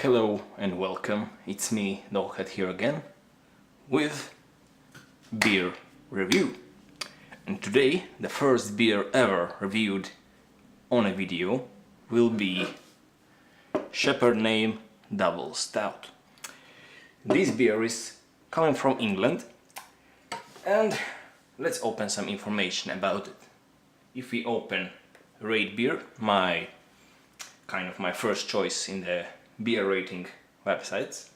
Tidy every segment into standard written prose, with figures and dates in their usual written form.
Hello and welcome, it's me, Doghead here again, with beer review. And today, the first beer ever reviewed on a video will be Shepherd Neame Double Stout. This beer is coming from England, and let's open some information about it. If we open Rate Beer, my first choice in the beer rating websites,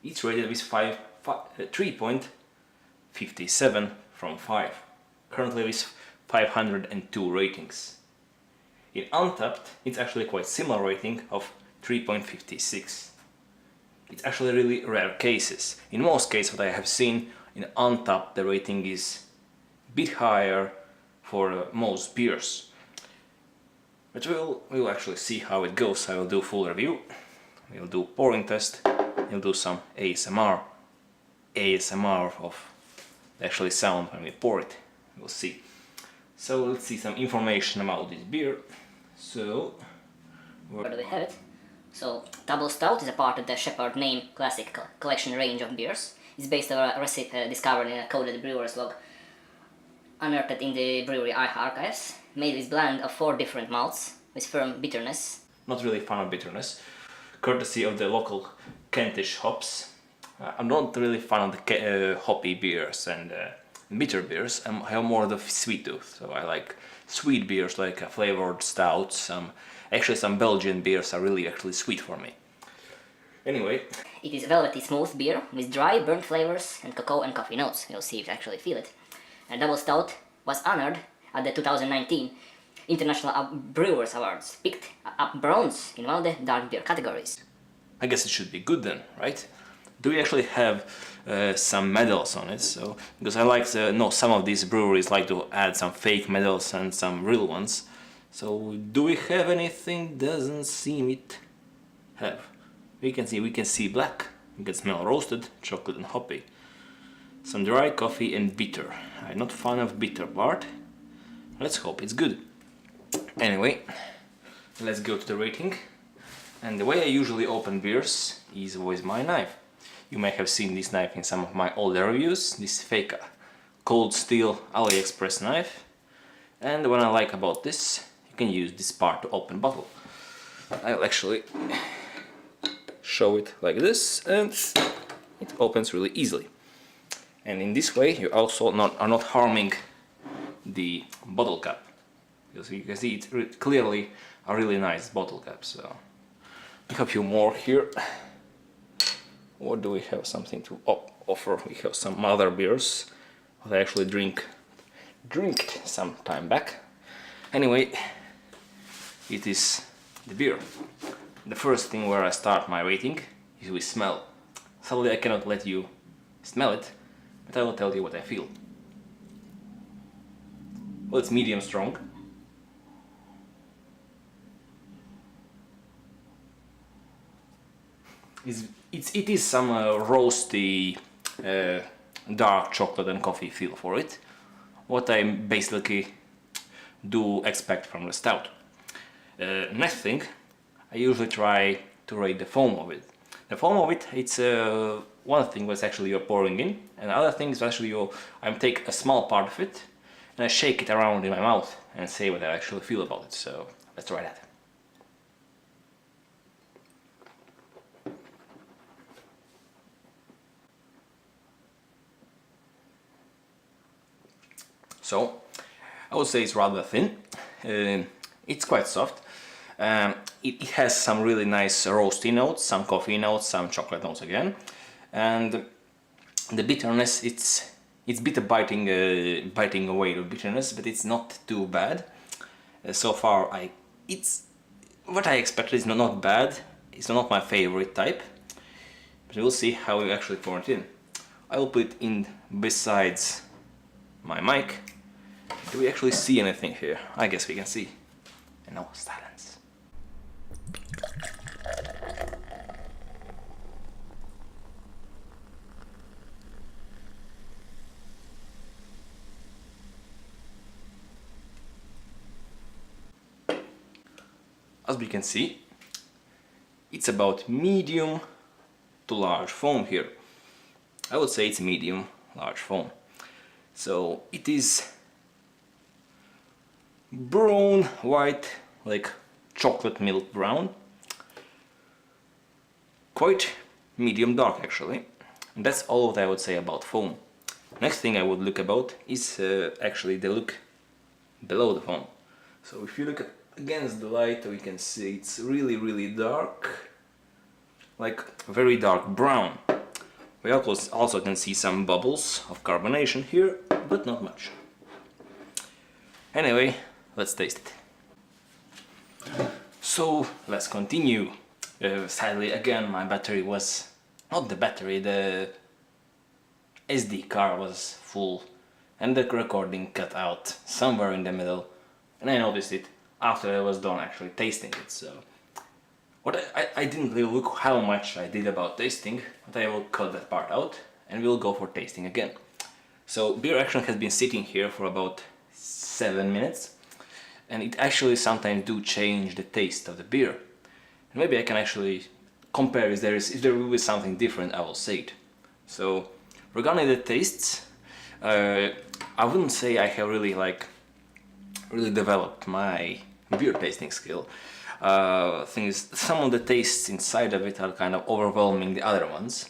it's rated with 3.57 from 5, currently with 502 ratings. In Untapped, it's actually quite similar rating of 3.56. It's actually really rare cases. In most cases what I have seen in Untapped, the rating is a bit higher for most beers. But we'll actually see how it goes. I will do full review, we'll do pouring test, we'll do some ASMR of the actually sound when we pour it. We'll see. So let's see some information about this beer. So where do we have it? So Double Stout is a part of the Shepherd Neame Classic collection range of beers. It's based on a recipe discovered in a coded brewer's log unearthed in the brewery archives, made with blend of 4 different malts with firm bitterness. Not really fan of bitterness, courtesy of the local Kentish hops. I'm not really fan of the hoppy beers and bitter beers. I have more of the sweet tooth, so I like sweet beers like flavored stouts. Some Belgian beers are really sweet for me. Anyway, it is velvety smooth beer with dry burnt flavors and cocoa and coffee notes. You'll see if you actually feel it. And Double Stout was honored at the 2019 International Brewers Awards, picked up bronze in one of the dark beer categories. I guess it should be good then, right? Do we actually have some medals on it? So, because I like to know some of these breweries like to add some fake medals and some real ones. So, do we have anything? Doesn't seem it have. We can see black. We can smell roasted, chocolate and hoppy. Some dry coffee and bitter. I'm not fan of bitter part. Let's hope it's good. Anyway, let's go to the rating. And the way I usually open beers is with my knife. You may have seen this knife in some of my older reviews. This fake cold steel AliExpress knife. And what I like about this, you can use this part to open bottle. I'll actually show it like this, and it opens really easily. And in this way you also are not harming the bottle cap. Because you can see it's clearly a really nice bottle cap. So we have a few more here. What do we have something to offer? We have some other beers that I actually drinked some time back. Anyway, it is the beer. The first thing where I start my rating is with smell. Sadly I cannot let you smell it, but I will tell you what I feel. Well, it's medium strong. It is some roasty, dark chocolate and coffee feel for it. What I basically do expect from the stout. Next thing, I usually try to rate the foam of it. The foam of it, it's one thing was actually you're pouring in, and the other thing is actually I take a small part of it and I shake it around in my mouth and say what I actually feel about it. So let's try that. So I would say it's rather thin. It's quite soft. It has some really nice roasty notes, some coffee notes, some chocolate notes again, and the bitterness, it's bitter biting away the bitterness, but it's not too bad. So far, it's what I expected. Is not bad. It's not my favorite type, but we'll see how we actually pour it in. I will put it in besides my mic. Do we actually see anything here? I guess we can see. And no silence. As we can see, it's about medium to large foam here. I would say it's medium large foam. So it is brown, white, like chocolate milk brown. Quite medium dark actually. And that's all that I would say about foam. Next thing I would look about is actually the look below the foam. So if you look against the light, we can see it's really dark, like very dark brown. We also can see some bubbles of carbonation here, but not much. Anyway, let's taste it. So let's continue. Sadly again my battery was, not the battery, the SD card was full and the recording cut out somewhere in the middle, and I noticed it after I was done actually tasting it. So I didn't really look how much I did about tasting, but I will cut that part out and we'll go for tasting again. So beer actually has been sitting here for about 7 minutes, and it actually sometimes do change the taste of the beer. And maybe I can actually compare if there will be something different, I will say it. So regarding the tastes, I wouldn't say I have really developed my beer tasting skill. Thing is, some of the tastes inside of it are kind of overwhelming the other ones.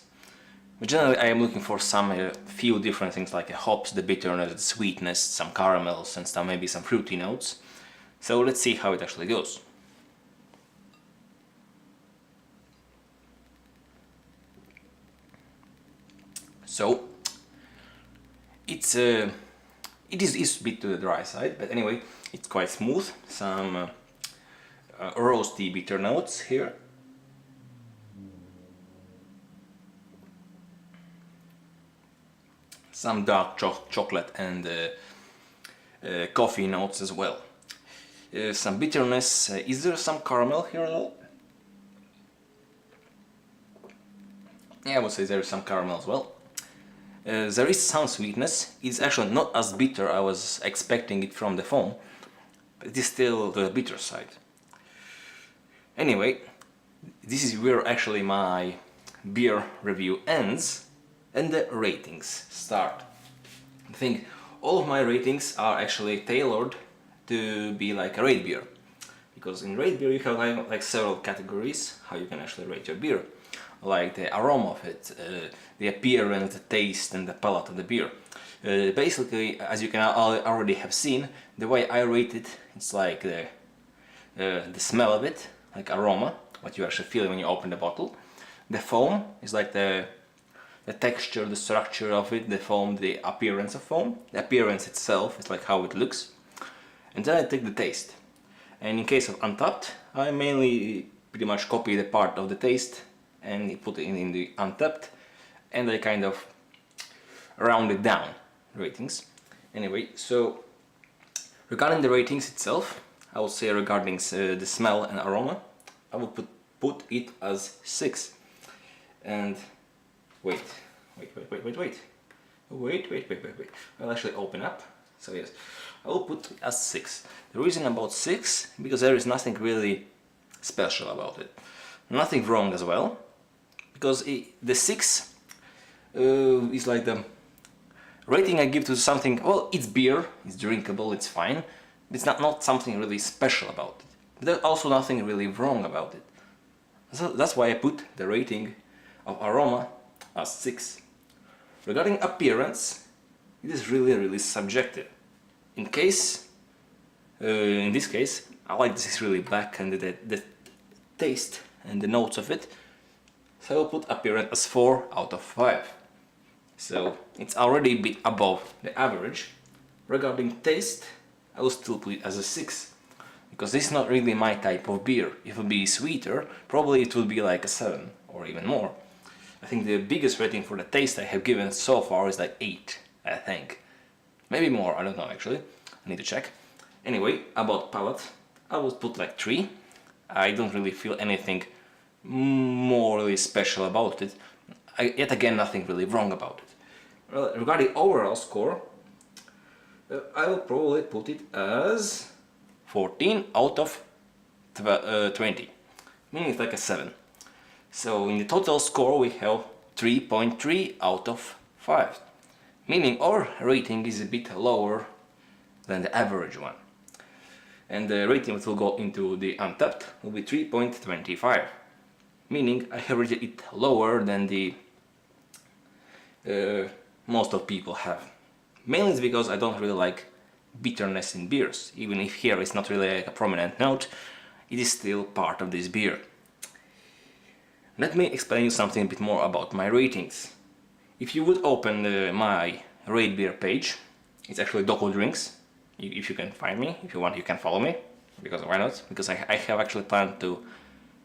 But generally I am looking for some few different things like the hops, the bitterness, the sweetness, some caramels and some, maybe some fruity notes. So let's see how it actually goes. So it is a bit to the dry side, but anyway, it's quite smooth. Some roasty bitter notes here. Some dark chocolate and coffee notes as well. Some bitterness. Is there some caramel here at all? Yeah, I would say there is some caramel as well. There is some sweetness. It's actually not as bitter I was expecting it from the foam, but it is still the bitter side. Anyway, this is where actually my beer review ends and the ratings start. I think all of my ratings are actually tailored to be like a rate beer, because in rate beer you have like several categories how you can actually rate your beer, like the aroma of it, the appearance, the taste and the palate of the beer. Basically, as you can already have seen, the way I rate it, it's like the smell of it, like aroma, what you actually feel when you open the bottle. The foam is like the texture, the structure of it, the foam, the appearance of foam. The appearance itself is like how it looks. And then I take the taste. And in case of Untapped, I mainly pretty much copy the part of the taste and put it in the Untapped, and I kind of round it down ratings. Anyway, so regarding the ratings itself, I would say regarding the smell and aroma, I would put it as 6. And wait. I'll actually open up. So yes, I will put it as 6. The reason about 6, because there is nothing really special about it. Nothing wrong as well, because the 6 is like the rating I give to something. Well, it's beer, it's drinkable, it's fine. It's not something really special about it. But there's also nothing really wrong about it. So that's why I put the rating of aroma as 6. Regarding appearance, it is really subjective. In this case, I like this is really black and the taste and the notes of it. So I will put appearance as 4 out of 5. So it's already a bit above the average. Regarding taste, I will still put it as a 6. Because this is not really my type of beer. If it would be sweeter, probably it would be like a 7 or even more. I think the biggest rating for the taste I have given so far is like 8, I think. Maybe more, I don't know actually. I need to check. Anyway, about palate, I would put like 3. I don't really feel anything more special about it. Yet again, nothing really wrong about it. Well, regarding overall score, I will probably put it as 14 out of 20. Meaning it's like a 7. So in the total score we have 3.3 out of 5, meaning our rating is a bit lower than the average one. And the rating that will go into the untapped will be 3.25, meaning I have rated it lower than the most of people have. Mainly it's because I don't really like bitterness in beers. Even if here it's not really a prominent note, it is still part of this beer. Let me explain you something a bit more about my ratings. If you would open my rate beer page, it's actually Doku Drinks. If you can find me, if you want, you can follow me, because why not? Because I have actually planned to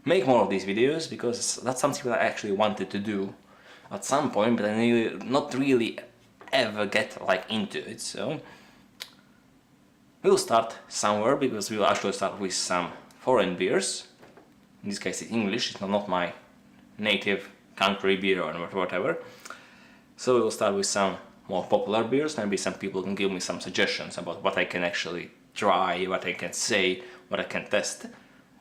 make more of these videos, because that's something that I actually wanted to do at some point, but I not really ever get like into it. So we'll start somewhere, because we'll actually start with some foreign beers. In this case, it's English. It's not my native country beer or whatever. So we'll start with some more popular beers. Maybe some people can give me some suggestions about what I can actually try, what I can say, what I can test.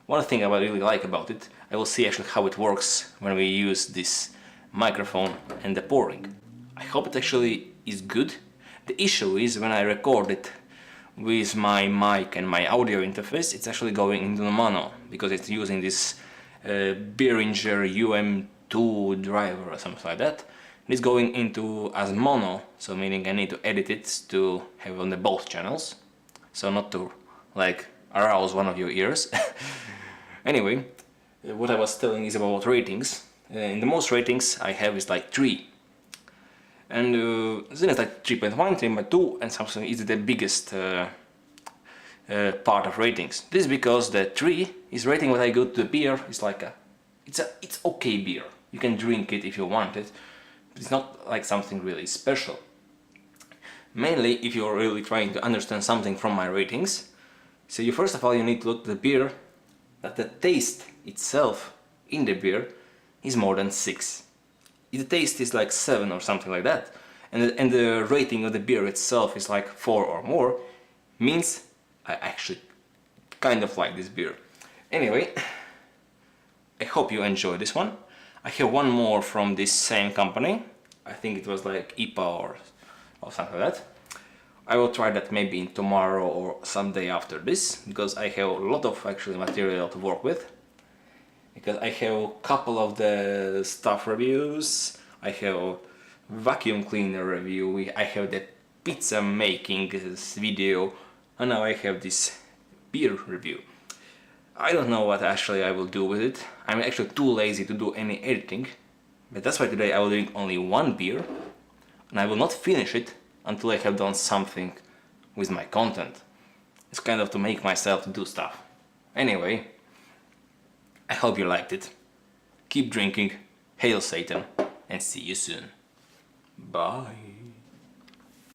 One thing I really like about it, I will see actually how it works when we use this microphone and the pouring. I hope it actually is good. The issue is when I record it with my mic and my audio interface, it's actually going into the mono, because it's using this Behringer UM2 driver or something like that. It's going into as mono, so meaning I need to edit it to have on the both channels, so not to like arouse one of your ears. Anyway, what I was telling is about ratings. In the most ratings I have is like 3. And then it's like 3.1, 3.2 and something is the biggest part of ratings. This is because the 3 is rating what I go to the beer. It's like it's okay beer. You can drink it if you want it, but it's not like something really special. Mainly if you're really trying to understand something from my ratings, so you first of all you need to look at the beer, that the taste itself in the beer is more than 6. If the taste is like 7 or something like that, and the rating of the beer itself is like 4 or more, means I actually kind of like this beer. Anyway, I hope you enjoy this one. I have one more from this same company. I think it was like IPA or something like that. I will try that maybe in tomorrow or someday after this, because I have a lot of actually material to work with. Because I have a couple of the stuff reviews, I have vacuum cleaner review, I have the pizza making video, and now I have this beer review. I don't know what actually I will do with it. I'm actually too lazy to do any editing, but that's why today I will drink only one beer, and I will not finish it until I have done something with my content. It's kind of to make myself do stuff. Anyway, I hope you liked it. Keep drinking, hail Satan, and see you soon. Bye.